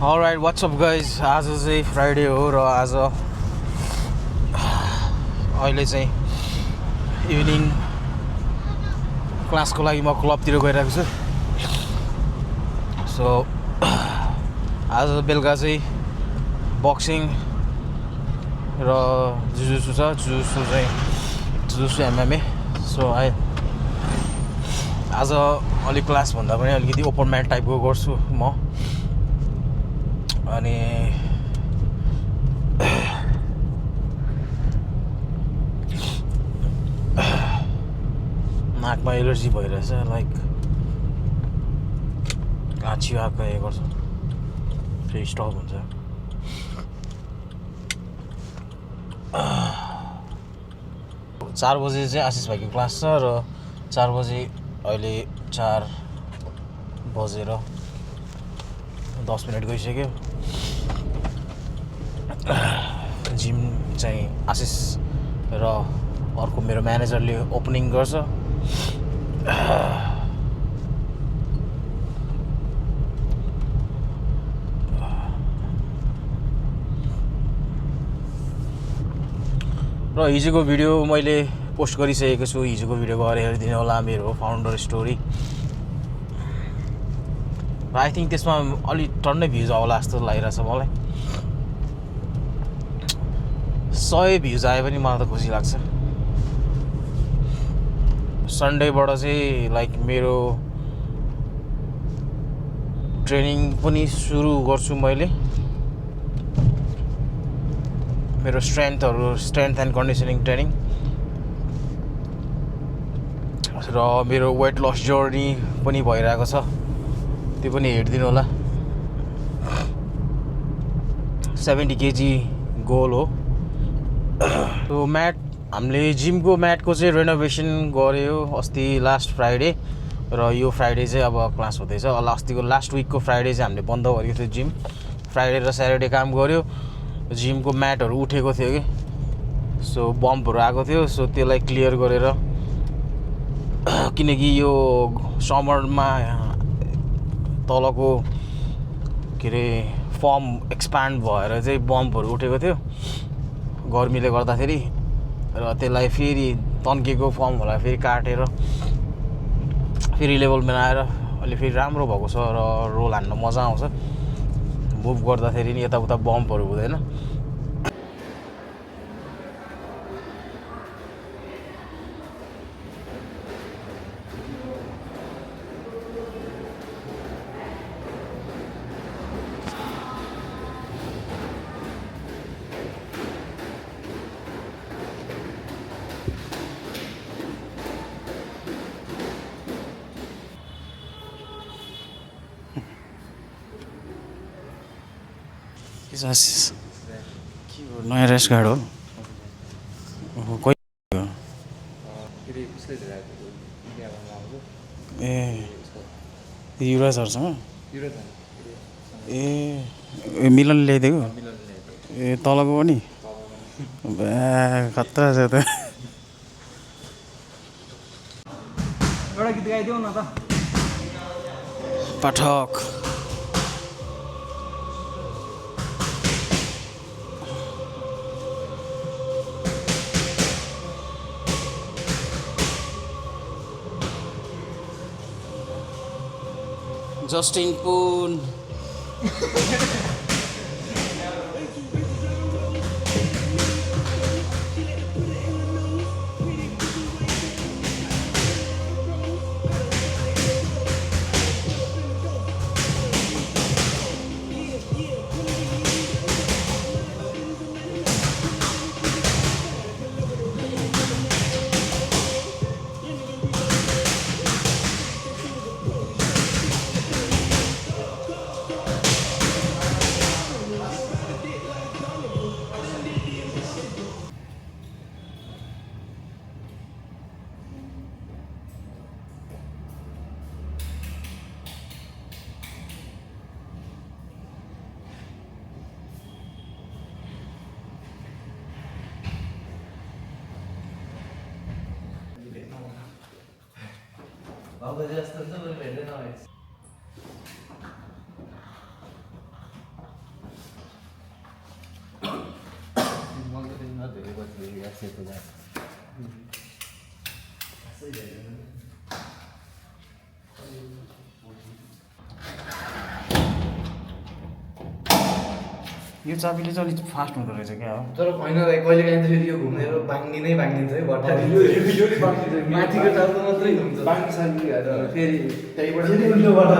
Alright, what's up guys? आज चाहिँ Friday हो र आज अहिले चाहिँ इभिनिङ क्लासको लागि म क्लबतिर गइरहेको छु। सो आज बेलुका चाहिँ बक्सिङ र जुजुत्सु छ। Jujutsu MMA। सो आज अलिक क्लास भन्दा पनि अलिकति ओपन म्याट टाइपको गर्छु म। अनि नाकमा एलर्जी भइरहेछ, लाइक घाँची आएको ए गर्छ, फेरि स्टप हुन्छ। 4 बजे चाहिँ आशिष भाइको क्लास छ र 4 बजे अहिले 4 बजेर 10 मिनट गइसक्यो। जिम चाहिँ आशिष र अर्को मेरो म्यानेजरले ओपनिङ गर्छ। र हिजोको भिडियो मैले पोस्ट गरिसकेको छु। हिजोको भिडियो गएर हेरिदिनु होला, मेरो फाउन्डर स्टोरी। आई थिङ्क त्यसमा अलि टन्नै भ्युज आउला जस्तो लागिरहेछ मलाई। 100 भ्युज आयो पनि मलाई त खुसी लाग्छ। सन्डेबाट चाहिँ लाइक मेरो ट्रेनिङ पनि सुरु गर्छु मैले। मेरो स्ट्रेन्थ एन्ड कन्डिसनिङ ट्रेनिङ र मेरो वेट लस जर्नी पनि भइरहेको छ, त्यो पनि हेरिदिनु होला। 70 kg गोल हो। त्यो म्याट हामीले जिमको म्याटको चाहिँ रेनोभेसन गऱ्यो अस्ति लास्ट फ्राइडे, र यो फ्राइडे चाहिँ अब क्लास हुँदैछ। अस्तिको लास्ट विकको फ्राइडे चाहिँ हामीले बन्द गरेको थियो जिम। फ्राइडे र स्याटरडे काम गऱ्यो। जिमको म्याटहरू उठेको थियो कि, सो बम्पहरू आएको थियो। सो त्यसलाई क्लियर गरेर, किनकि यो समरमा तलको के अरे फर्म एक्सपान्ड भएर चाहिँ बम्पहरू उठेको थियो गर्मीले गर्दाखेरि, र त्यसलाई फेरि तन्केको फर्महरूलाई फेरि काटेर फेरि लेभल बनाएर अहिले फेरि राम्रो भएको छ र रोल हान्न मजा आउँछ। मुभ गर्दाखेरि नि यताउता बम्पहरू हुँदैन। नयाँ रेस्ट गार्ड हो। ए युवराज सरसँग ए मिलन ल्याइदिएको। ए तलको पनि खतरा छ त। एउटा गीत गाइदेऊ न त। पाठक जस्टिन पुन यो चाबीले चाहिँ अलिक फास्ट हुँदो रहेछ क्या हो तर होइन कहिले काहीँ त फेरि यो घुमेर बाङ्गी बाङ्गिन्छ है भट्टा माथिको टाउको मात्रै घुम्छ बाङ्गी साङ्गी फेरि त्यहीबाट उल्टोबाट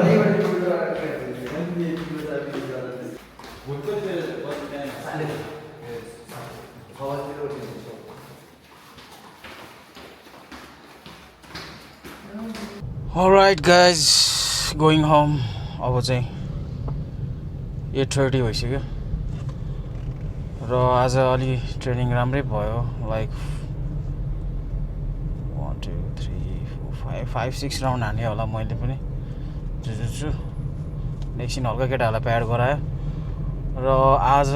Alright guys, going home. अब चाहिँ 8:30 भइसक्यो र आज अलि ट्रेनिङ राम्रै भयो लाइक 1 2 3 4 5 6 राउन्ड हाने होला मैले पनि जुजुत्सु एकछिन हल्का केटाहरूलाई प्याड गरायो र आज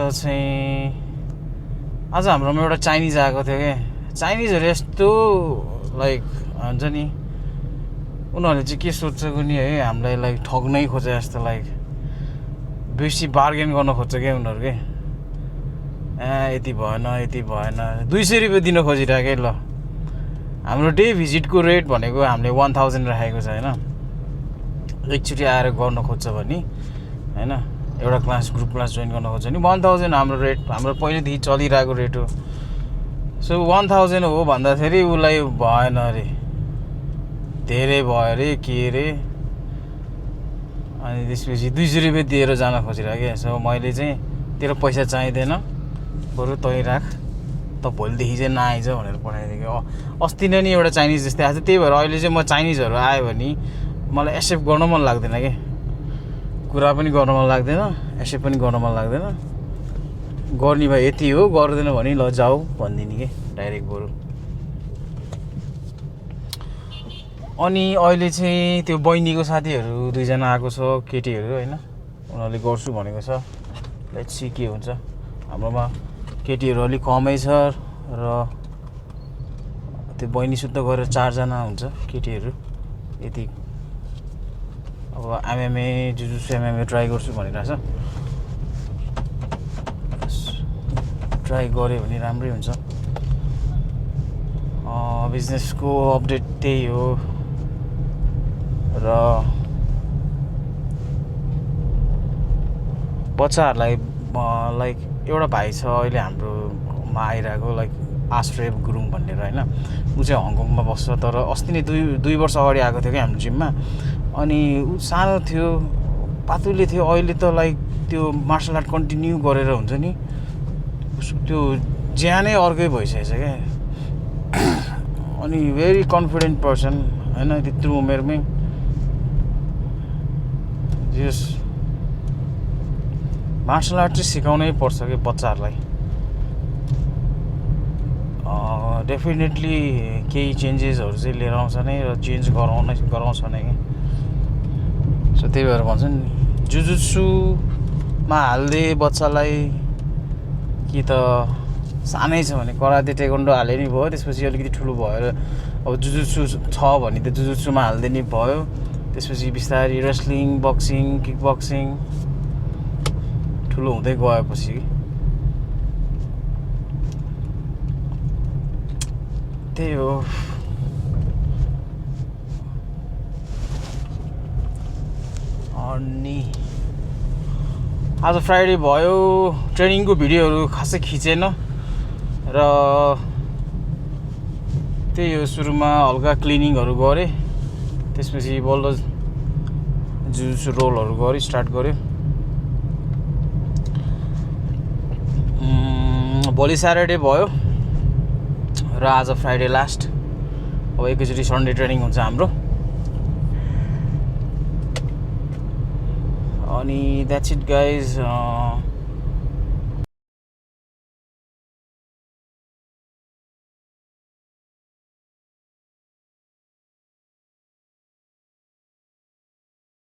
हाम्रोमा एउटा चाइनिज आएको थियो क्या चाइनिजहरू यस्तो लाइक हुन्छ नि उनीहरूले चाहिँ के सोध्छ कुनै है हामीलाई लाइक ठग्नै खोजे जस्तो लाइक बेसी बार्गेन गर्न खोज्छ क्या उनीहरू के यति भएन 200 रुपियाँ दिन खोजिरहेको ल हाम्रो डे भिजिटको रेट भनेको हामीले 1000 राखेको छ होइन एकचोटि आएर गर्न खोज्छ भने होइन एउटा ग्रुप क्लास जोइन गर्न खोज्छ भने 1000 हाम्रो रेट हाम्रो पहिलेदेखि चलिरहेको रेट हो सो 1000 हो भन्दाखेरि उसलाई भएन अरे धेरै भयो अरे के अरे अनि त्यसपछि 200 रुपियाँ दिएर जान खोजिरहेको क्या सो मैले चाहिँ तेरो पैसा चाहिँदैन बरु तै राख त भोलिदेखि चाहिँ नआइज भनेर पठाइदिएको अस्ति नै नि एउटा चाइनिज जस्तै आएको त्यही भएर अहिले चाहिँ म चाइनिजहरू आयो भने मलाई एक्सेप्ट गर्न मन लाग्दैन क्या कुरा पनि गर्न मन लाग्दैन एक्सेप्ट पनि गर्न मन लाग्दैन गर्ने भए यति हो गर्दैन भने ल जाऊ भनिदिने कि डाइरेक्ट बरु अनि अहिले चाहिँ त्यो बहिनीको साथीहरू 2 जना आएको छ केटीहरू होइन उनीहरूले गर्छु भनेको छ लेट्स सी के हुन्छ हाम्रोमा केटीहरू अलिक कमै छ र त्यो बहिनी सुत्त गएर 4 जना हुन्छ केटीहरू यति अब एमएमए जुजुत्सु एमएमए ट्राई गर्छु भनिरहेछ ट्राई गऱ्यो भने राम्रै हुन्छ बिजनेसको अपडेट त्यही हो र बच्चाहरूलाई लाइक एउटा भाइ छ अहिले हाम्रोमा आइरहेको लाइक आश्रय गुरुङ भनेर होइन ऊ चाहिँ हङकङमा बस्छ तर अस्ति नै 2 वर्ष अगाडि आएको थियो क्या हाम्रो जिममा अनि ऊ सानो थियो पातुले थियो अहिले त लाइक त्यो मार्सल आर्ट कन्टिन्यू गरेर हुन्छ नि त्यो ज्यानै अर्कै भइसकेछ क्या अनि भेरी कन्फिडेन्ट पर्सन होइन त्यत्रो उमेरमै जस मार्सल आर्ट चाहिँ सिकाउनै पर्छ कि बच्चाहरूलाई डेफिनेटली केही चेन्जेसहरू चाहिँ लिएर आउँछ नै र चेन्ज गराउँछ नै कि सो त्यही भएर भन्छ नि जुजुत्सुमा हाल्दे बच्चालाई कि त सानै छ भने कराते टेक्वान्डो हाले नि भयो त्यसपछि अलिकति ठुलो भएर अब जुजुत्सु छ भने त जुजुत्सुमा हाल्दै नि भयो त्यसपछि बिस्तारै रेस्लिङ बक्सिङ किक बक्सिङ ठुलो हुँदै गएपछि त्यही हो अनि आज फ्राइडे भयो, ट्रेनिङको भिडियोहरू खासै खिचेन र त्यही हो, सुरुमा हल्का क्लिनिङहरू गरेँ, त्यसपछि बल्ल जुस रोलहरू गरी स्टार्ट गऱ्यो। भोलि स्याटरडे भयो र आज फ्राइडे लास्ट। अब एकैचोटि सन्डे ट्रेनिङ हुन्छ हाम्रो। अनि द्याट्स इट गाइज।